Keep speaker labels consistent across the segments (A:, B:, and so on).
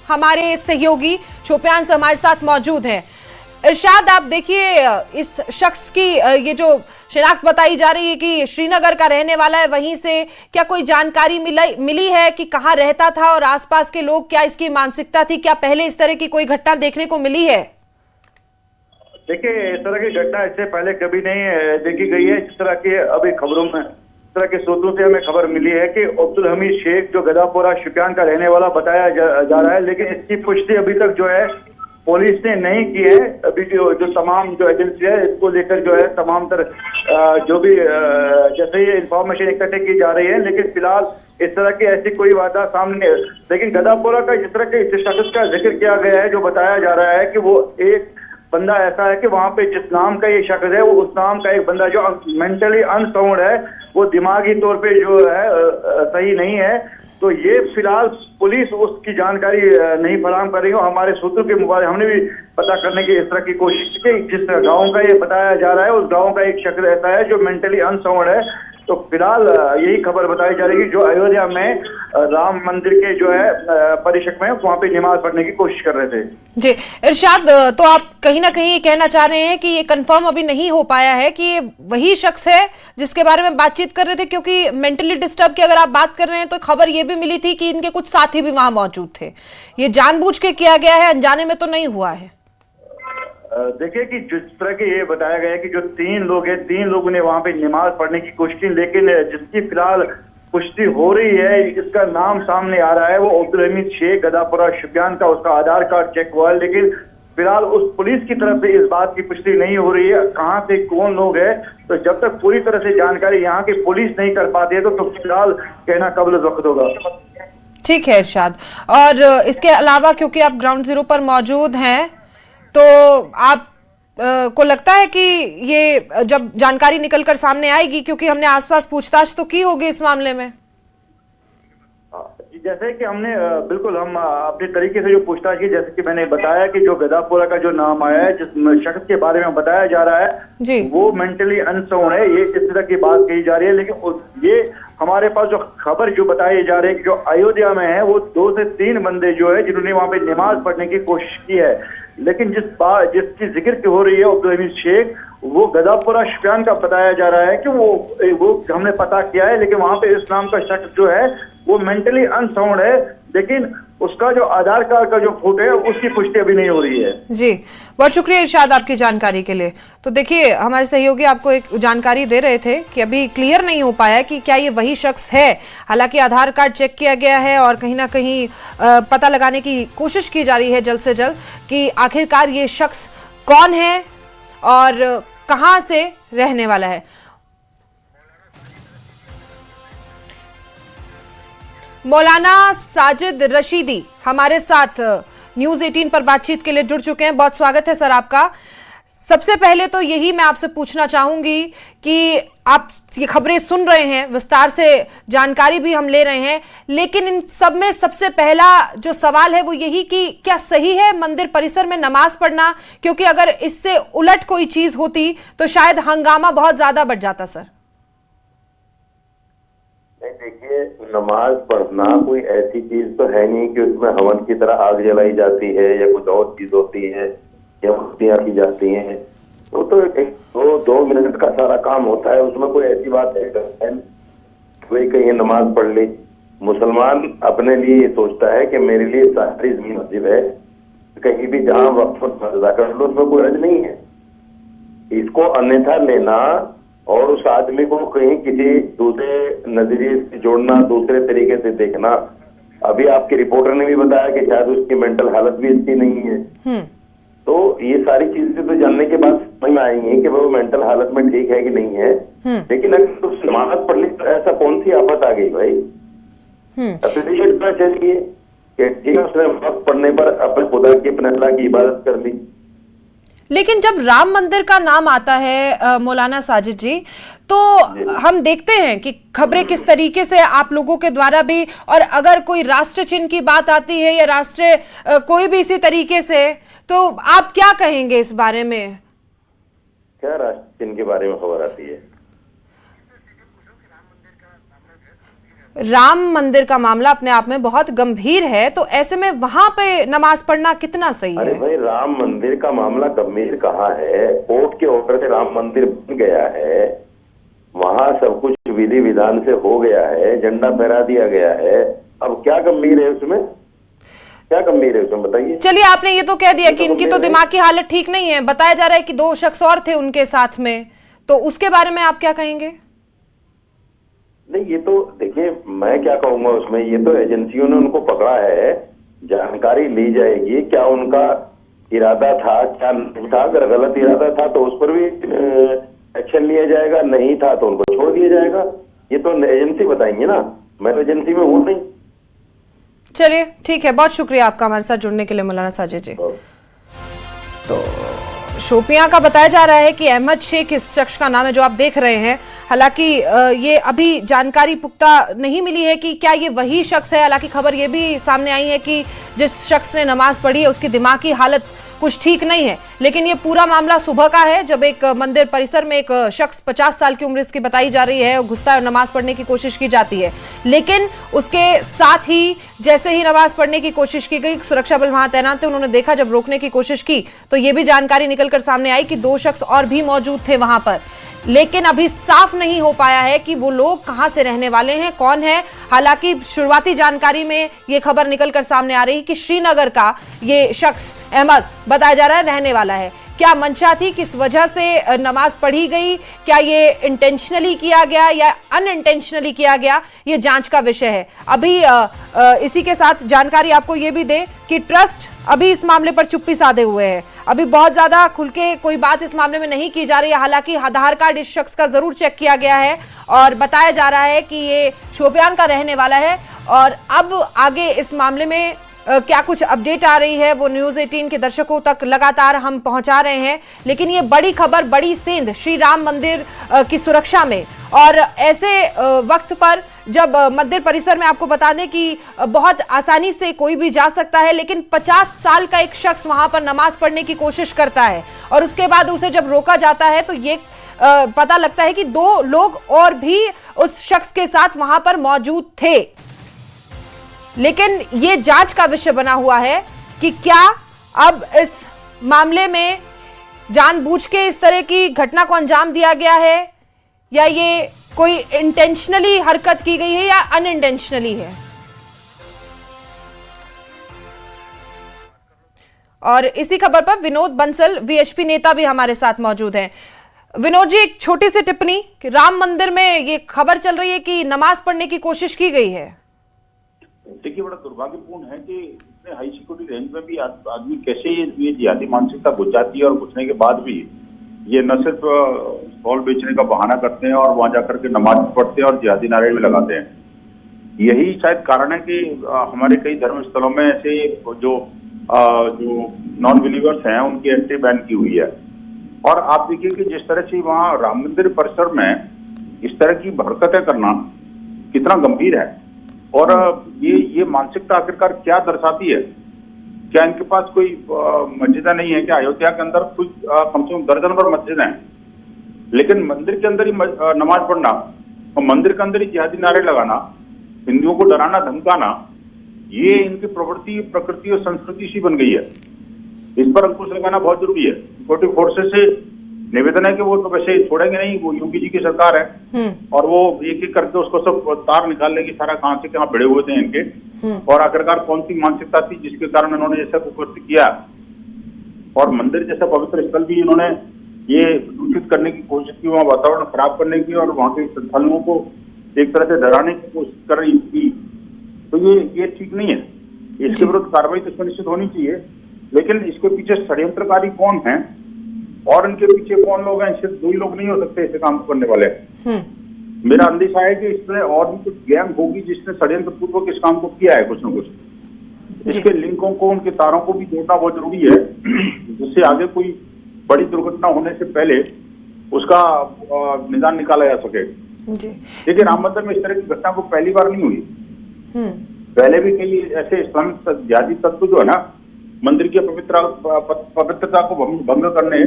A: हमारे सहयोगी शोपियान से हमारे साथ मौजूद है। इरशाद, आप देखिए इस शख्स की ये जो शिनाख्त बताई जा रही है कि श्रीनगर का रहने वाला है, वहीं से क्या कोई जानकारी मिली है कि कहाँ रहता था और आसपास के लोग, क्या इसकी मानसिकता थी, क्या पहले इस तरह की कोई घटना देखने को मिली है?
B: देखिए, इस तरह की घटना इससे पहले कभी नहीं देखी गई है। इस तरह के अभी खबरों में, इस तरह के स्रोतों से हमें खबर मिली है कि अब्दुल हमीद शेख जो गदापोरा शोपियान का रहने वाला बताया जा रहा है, लेकिन इसकी पुष्टि अभी तक जो है पुलिस ने नहीं की है। अभी जो तमाम जो एजेंसी है इसको लेकर जो है तमाम तरह जो भी जैसे ये इंफॉर्मेशन इकट्ठे की जा रही है, लेकिन फिलहाल इस तरह की ऐसी कोई वारदात सामने। लेकिन गदापोरा का जिस तरह के शख्स का जिक्र किया गया है, जो बताया जा रहा है कि वो एक बंदा ऐसा है कि वहां पे जिस नाम का ये शख्स है, वो उस नाम का एक बंदा जो मेंटली अनसाउंड है, वो दिमागी तौर पे जो है सही नहीं है। तो ये फिलहाल पुलिस उसकी जानकारी नहीं फराहम कर रही हो। हमारे सूत्रों के मुताबिक हमने भी पता करने की इस तरह की कोशिश की। जिस गांव का ये बताया जा रहा है, उस गांव का एक शख्स ऐसा है जो मेंटली अनसाउंड है। तो फिलहाल यही खबर बताई जा रही है जो अयोध्या में राम मंदिर के जो है परिसर में वहां पे नमाज पढ़ने की कोशिश कर रहे थे।
A: जी इरशाद, तो आप कहीं ना कहीं ये कहना चाह रहे हैं कि ये कंफर्म अभी नहीं हो पाया है कि ये वही शख्स है जिसके बारे में बातचीत कर रहे थे, क्योंकि मेंटली डिस्टर्ब की अगर आप बात कर रहे हैं तो खबर ये भी मिली थी कि इनके कुछ साथी भी वहां मौजूद थे। ये जानबूझ के किया गया है, अनजाने में तो नहीं हुआ है?
B: देखिए कि जिस तरह के ये बताया गया है कि जो 3 लोग हैं, 3 लोगों ने वहां पे नमाज पढ़ने की कोशिश की, लेकिन जिसकी फिलहाल पुष्टि हो रही है, इसका नाम सामने आ रहा है, वो अब्दुल हमीद शेख गदापुरा शोपियान का, उसका आधार कार्ड चेक हुआ है। लेकिन फिलहाल उस पुलिस की तरफ से इस बात की पुष्टि नहीं हो रही है कहाँ से कौन लोग है। तो जब तक पूरी तरह से जानकारी यहाँ की पुलिस नहीं कर पाती है तो फिलहाल कहना कबल वक्त होगा।
A: ठीक है इरशाद, और इसके अलावा क्योंकि आप ग्राउंड जीरो पर मौजूद हैं, तो आप को लगता है कि ये जब जानकारी निकलकर सामने आएगी, क्योंकि हमने आसपास पूछताछ तो की होगी इस मामले में?
B: जैसे कि हमने बिल्कुल हम अपने तरीके से जो पूछताछ की, जैसे कि मैंने बताया कि जो गदापोरा का जो नाम आया है, जिस शख्स के बारे में बताया जा रहा है वो मेंटली अनसाउंड है, ये इस तरह की बात कही जा रही है। लेकिन ये हमारे पास जो खबर जो बताई जा रही है कि जो अयोध्या में है वो 2 से 3 बंदे जो है जिन्होंने वहां पे नमाज पढ़ने की कोशिश की है। लेकिन जिसकी जिक्र की हो रही है अब्दुल हमीद शेख, वो गदापुरा शोपियान का बताया जा रहा है कि वो हमने पता किया है, लेकिन वहां पे इस नाम का शख्स जो है वो मेंटली अनसाउंड है, लेकिन उसका जो आधार कार्ड का जो फोटो है उसकी पुष्टि अभी नहीं हो रही है।
A: जी बहुत शुक्रिया इरशाद आपकी जानकारी के लिए। तो देखिए, हमारे सहयोगी आपको एक जानकारी दे रहे थे कि अभी क्लियर नहीं हो पाया कि क्या ये वही शख्स है। हालांकि आधार कार्ड चेक किया गया है और कहीं ना कहीं पता लगाने की कोशिश की जा रही है जल्द से जल्द कि आखिरकार ये शख्स कौन है और कहां से रहने वाला है। मौलाना साजिद रशीदी हमारे साथ न्यूज 18 पर बातचीत के लिए जुड़ चुके हैं। बहुत स्वागत है सर आपका। सबसे पहले तो यही मैं आपसे पूछना चाहूंगी कि आप ये खबरें सुन रहे हैं, विस्तार से जानकारी भी हम ले रहे हैं, लेकिन इन सब में सबसे पहला जो सवाल है वो यही कि क्या सही है मंदिर परिसर में नमाज पढ़ना? क्योंकि अगर इससे उलट कोई चीज होती तो शायद हंगामा बहुत ज्यादा बढ़ जाता। सर
C: नहीं, देखिए, नमाज पढ़ना कोई ऐसी चीज तो है नहीं कि उसमें हवन की तरह आग जलाई जाती है या कुछ और चीज होती है या मूर्तियां की जाती हैं। वो तो एक 2 मिनट का सारा काम होता है, उसमें कोई ऐसी बात है कोई कहीं नमाज पढ़ ली। मुसलमान अपने लिए ये सोचता है कि मेरे लिए सारी जमीन मस्जिद है, कहीं भी जहाँ वक्त अदा कर लो, उसमें कोई हर्ज नहीं है। इसको अन्यथा लेना और उस आदमी को कहीं किसी दूसरे नजरिए से जोड़ना, दूसरे तरीके से देखना। अभी आपके रिपोर्टर ने भी बताया कि शायद उसकी मेंटल हालत भी अच्छी नहीं है। तो ये सारी चीजें तो जानने के बाद समझ में आएंगी कि वो मेंटल हालत में ठीक है कि नहीं है। लेकिन अगर उस नमाज पढ़ ली तो ऐसा कौन सी आफत आ गई भाई? अप्रिशिएट करना चाहिए कि ठीक है, उसने वक्त पढ़ने पर अपने खुदा की, अपने अल्लाह की इबादत कर ली।
A: लेकिन जब राम मंदिर का नाम आता है मौलाना साजिद जी, तो हम देखते हैं कि खबरें किस तरीके से आप लोगों के द्वारा भी, और अगर कोई राष्ट्र चिन्ह की बात आती है या राष्ट्र कोई भी इसी तरीके से, तो आप क्या कहेंगे इस बारे में?
C: क्या राष्ट्र चिन्ह के बारे में खबर आती है?
A: राम मंदिर का मामला अपने आप में बहुत गंभीर है, तो ऐसे में वहां पे नमाज पढ़ना कितना सही
C: अरे
A: है?
C: भाई, राम मंदिर का मामला गंभीर कहाँ है? कोर्ट के ऑर्डर से राम मंदिर बन गया है, वहां सब कुछ विधि विधान से हो गया है, झंडा फहरा दिया गया है। अब क्या गंभीर है उसमें? क्या गंभीर है उसमें बताइए।
A: चलिए, आपने ये तो कह दिया कि इनकी तो दिमाग की हालत ठीक नहीं है, बताया जा रहा है कि 2 शख्स और थे उनके साथ में, तो उसके बारे में आप क्या कहेंगे?
C: नहीं, ये तो देखिए, मैं क्या कहूंगा उसमें, ये तो एजेंसियों ने उनको पकड़ा है, जानकारी ली जाएगी क्या उनका इरादा था क्या नहीं था। अगर गलत इरादा था तो उस पर भी एक्शन लिया जाएगा, नहीं था तो उनको छोड़ दिया जाएगा। ये तो एजेंसी बताएंगे ना, मैं तो एजेंसी में हूं नहीं।
A: चलिए ठीक है, बहुत शुक्रिया आपका हमारे साथ जुड़ने के लिए मौलाना साजिद जी। तो शोपियां का बताया जा रहा है कि अहमद शेख इस शख्स का नाम है जो आप देख रहे हैं। हालांकि ये अभी जानकारी पुख्ता नहीं मिली है कि क्या ये वही शख्स है। हालांकि खबर ये भी सामने आई है कि जिस शख्स ने नमाज पढ़ी है उसकी दिमागी हालत कुछ ठीक नहीं है। लेकिन ये पूरा मामला सुबह का है, जब एक मंदिर परिसर में एक शख्स 50 साल की उम्र इसकी बताई जा रही है, घुसता है और नमाज पढ़ने की कोशिश की जाती है। लेकिन उसके साथ ही जैसे ही नमाज पढ़ने की कोशिश की गई, सुरक्षा बल वहां तैनात थे, उन्होंने देखा जब रोकने की कोशिश की तो ये भी जानकारी निकलकर सामने आई कि 2 शख्स और भी मौजूद थे वहां पर। लेकिन अभी साफ नहीं हो पाया है कि वो लोग कहां से रहने वाले हैं, कौन है। हालांकि शुरुआती जानकारी में ये खबर निकलकर सामने आ रही है कि श्रीनगर का ये शख्स अहमद बताया जा रहा है रहने वाला है। क्या मंशा थी, किस वजह से नमाज पढ़ी गई, क्या ये इंटेंशनली किया गया या अनइंटेंशनली किया गया, ये जांच का विषय है। अभी इसी के साथ जानकारी आपको ये भी दें कि ट्रस्ट अभी इस मामले पर चुप्पी साधे हुए है। अभी बहुत ज्यादा खुल के कोई बात इस मामले में नहीं की जा रही है। हालांकि आधार कार्ड इस शख्स का जरूर चेक किया गया है और बताया जा रहा है कि ये शोपियान का रहने वाला है। और अब आगे इस मामले में क्या कुछ अपडेट आ रही है वो न्यूज़ 18 के दर्शकों तक लगातार हम पहुंचा रहे हैं। लेकिन ये बड़ी खबर, बड़ी सेंध श्री राम मंदिर की सुरक्षा में, और ऐसे वक्त पर जब मंदिर परिसर में आपको बता दें कि बहुत आसानी से कोई भी जा सकता है, लेकिन 50 साल का एक शख्स वहां पर नमाज पढ़ने की कोशिश करता है और उसके बाद उसे जब रोका जाता है तो ये पता लगता है कि 2 लोग और भी उस शख्स के साथ वहां पर मौजूद थे। लेकिन ये जांच का विषय बना हुआ है कि क्या अब इस मामले में जानबूझ के इस तरह की घटना को अंजाम दिया गया है या ये कोई इंटेंशनली हरकत की गई है या अनइंटेंशनली है। और इसी खबर पर विनोद बंसल वीएचपी नेता भी हमारे साथ मौजूद हैं। विनोद जी, एक छोटी सी टिप्पणी कि राम मंदिर में ये खबर चल रही है कि नमाज पढ़ने की कोशिश की गई है।
D: देखिए, बड़ा दुर्भाग्यपूर्ण है कि इतने हाई सिक्योरिटी रेंज में भी आदमी कैसे ये जिहादी मानसिकता घुस जाती है और घुसने के बाद भी ये न सिर्फ फॉल बेचने का बहाना करते हैं और वहां जाकर के नमाज पढ़ते हैं और जिहादी नारे भी लगाते हैं। यही शायद कारण है कि हमारे कई धर्म स्थलों में ऐसे जो नॉन बिलीवर्स हैं उनकी एंट्री बैन की हुई है। और आप देखिए कि जिस तरह से वहां राम मंदिर परिसर में इस तरह की हरकतें करना कितना गंभीर है। और ये मानसिकता आखिरकार क्या दर्शाती है? क्या इनके पास कोई मस्जिदें नहीं है क्या? अयोध्या के अंदर कुछ कम से कम दर्जन भर मस्जिद हैं, लेकिन मंदिर के अंदर ही नमाज पढ़ना और मंदिर के अंदर ही जिहादी नारे लगाना, हिंदुओं को डराना धमकाना, ये इनकी प्रवृत्ति, प्रकृति और संस्कृति सी बन गई है। इस पर अंकुश लगाना बहुत जरूरी है। सिक्योरिटी फोर्सेस से निवेदन है कि वो तो वैसे छोड़ेंगे नहीं, वो योगी जी की सरकार है और वो एक एक करके उसको सब तार निकाल लेगी सारा, कहां से कहां भिड़े हुए थे इनके और आखिरकार कौन सी मानसिकता थी जिसके कारण इन्होंने ऐसा कुकृत्य किया। और मंदिर जैसा पवित्र स्थल भी इन्होंने ये दूषित करने की कोशिश की, वहां वातावरण खराब करने की और वहां के श्रद्धालुओं को एक तरह से डराने की कोशिश कर रही थी। तो ये ठीक नहीं है, इसके विरुद्ध कार्रवाई तो सुनिश्चित होनी चाहिए। लेकिन इसके पीछे षड्यंत्रकारी कौन है और इनके पीछे कौन लोग हैं, सिर्फ 2 ही लोग नहीं हो सकते ऐसे काम करने वाले। मेरा अंदेशा है कि इसमें और भी कुछ गैंग होगी जिसने षड्यंत्र पूर्वक इस काम को किया है कुछ न कुछ। इसके लिंकों को, उनके तारों को भी जोड़ना बहुत जरूरी है जिससे आगे कोई बड़ी दुर्घटना होने से पहले उसका निदान निकाला जा सके। देखिए, राम मंदिर में इस तरह की घटना को पहली बार नहीं हुई, पहले भी कई ऐसे इस्लामिक जिहादी तत्व जो है ना मंदिर की पवित्रता को भंग करने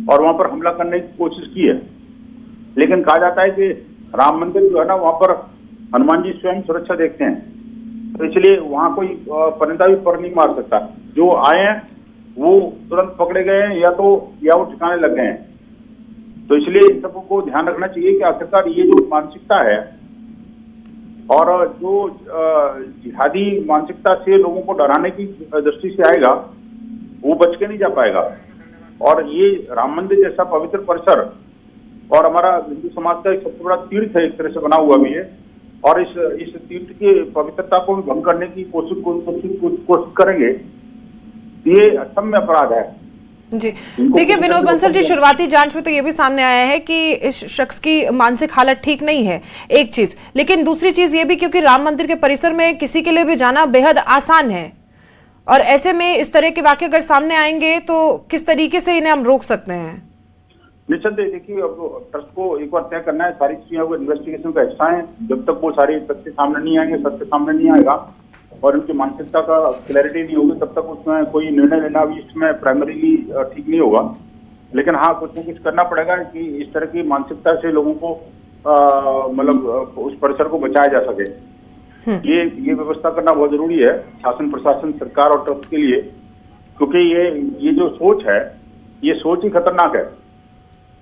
D: और वहां पर हमला करने की कोशिश की है। लेकिन कहा जाता है कि राम मंदिर जो है ना वहां पर हनुमान जी स्वयं सुरक्षा देखते हैं, तो इसलिए वहां कोई परिंदा भी पर नहीं मार सकता। जो आए हैं वो तुरंत पकड़े गए हैं या वो ठिकाने लग गए हैं। तो इसलिए इन सबको ध्यान रखना चाहिए कि आखिरकार ये जो मानसिकता है और जो जिहादी मानसिकता से लोगों को डराने की दृष्टि से आएगा, वो बच के नहीं जा पाएगा। और ये राम मंदिर जैसा पवित्र परिसर और हमारा हिंदू समाज का एक सबसे बड़ा तीर्थ है, एक तरह से बना हुआ भी है, और इस तीर्थ की पवित्रता को भी भंग करने की कोशिश करेंगे, ये असम्य अपराध है।
A: जी देखिए विनोद बंसल जी, शुरुआती जांच में तो ये भी सामने आया है कि इस शख्स की मानसिक हालत ठीक नहीं है, एक चीज, लेकिन दूसरी चीज ये भी क्योंकि राम मंदिर के परिसर में किसी के लिए भी जाना बेहद आसान है, और ऐसे में इस तरह के वाकये अगर सामने आएंगे तो किस तरीके से इन्हें हम रोक सकते हैं?
D: निसंदेह देखिए, अब ट्रस्ट को एक बार तय करना है, सारी चीजें इन्वेस्टिगेशन का हिस्सा है। जब तक वो सारे तथ्य सामने नहीं आएंगे, सत्य सामने नहीं आएगा और उनकी मानसिकता का क्लैरिटी नहीं होगी, तब तक उसमें कोई निर्णय लेना भी इसमें प्राइमरीली ठीक नहीं होगा। लेकिन हाँ, कुछ न कुछ करना पड़ेगा कि इस तरह की मानसिकता से लोगों को मतलब उस परिसर को बचाया जा सके। ये व्यवस्था करना बहुत जरूरी है, शासन, प्रशासन, सरकार और ट्रस्ट के लिए, क्योंकि ये जो सोच है, ये सोच ही खतरनाक है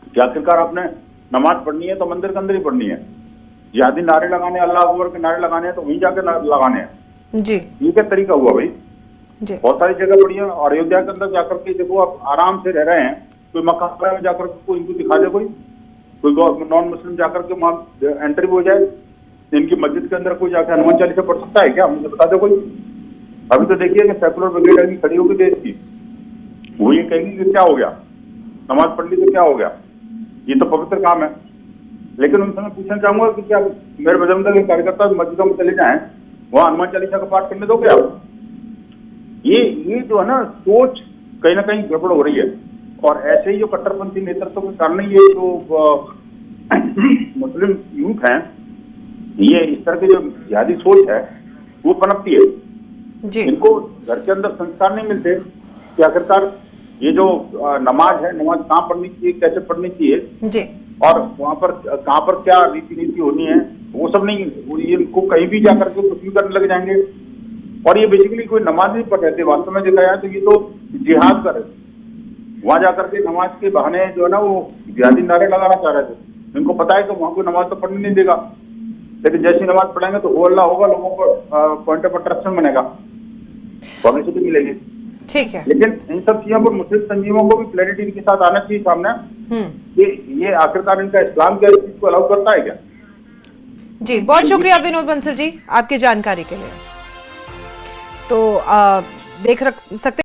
D: कि आखिरकार आपने नमाज पढ़नी है तो मंदिर के अंदर ही पढ़नी है। जिहादी नारे लगाने, अल्लाह अकबर के नारे लगाने हैं तो वहीं जाके लगाने हैं।
A: जी,
D: ये क्या तरीका हुआ भाई?
A: जी,
D: बहुत सारी जगह पड़ी है, और अयोध्या के अंदर जाकर के देखो, आप आराम से रह रहे हैं, कोई मक्का में जाकर कोई इनको दिखा दे, कोई नॉन मुस्लिम जाकर के वहां एंट्री हो जाए, इनकी मस्जिद के अंदर कोई जाकर हनुमान चालीसा पढ़ सकता है क्या? मुझे बता दो कोई। अभी तो देखिए कि सेकुलर ब्रिगेड अभी खड़ी होगी देश की, वो ये कहेगी कि क्या हो गया, नमाज पढ़ ली तो क्या हो गया, ये तो पवित्र काम है। लेकिन उनसे मैं पूछना चाहूंगा कि क्या मेरे बजरंग दल के कार्यकर्ता मस्जिदों में चले जाएं, वहां हनुमान चालीसा का पाठ करने दोगे आप? ये जो है ना, सोच कहीं ना कहीं गड़बड़ हो रही है। और ऐसे ही जो कट्टरपंथी नेतृत्व के कारण ये जो मुस्लिम यूथ हैं, ये इस तरह की जो जिहादी सोच है वो पनपती है।
A: जी,
D: इनको घर के अंदर संस्कार नहीं मिलते कि आखिरकार ये जो नमाज है, नमाज कहाँ पढ़नी चाहिए, कैसे पढ़नी चाहिए,
A: जी,
D: और वहां पर कहाँ पर क्या रीति नीति होनी है, वो सब नहीं। ये इनको कहीं भी जाकर के कुछ भी करने लग जाएंगे, और ये बेसिकली कोई नमाज नहीं पढ़ रहे थे। वास्तव में देखा जाए तो ये तो जिहाद कर रहे थे, वहां जाकर के नमाज के बहाने जो है ना वो जिहादी नारे लगाना चाह रहे थे। इनको पता है कि वहां कोई नमाज तो पढ़ने नहीं देगा, लेकिन जैसी नमाज पढ़ेंगे तो वो अल्लाह होगा, लोगों को पॉइंट ऑफ अट्रैक्शन बनेगा, पब्लिसिटी मिलेगी।
A: ठीक है।
D: लेकिन इन सब चीजों पर मुस्लिम संजीवों को भी क्लैरिटी के साथ आना चाहिए सामने कि ये आखिरकार इनका इस्लाम क्या इस चीज को अलाउ करता है क्या?
A: जी, बहुत शुक्रिया विनोद बंसल जी आपकी जानकारी के लिए। तो देख सकते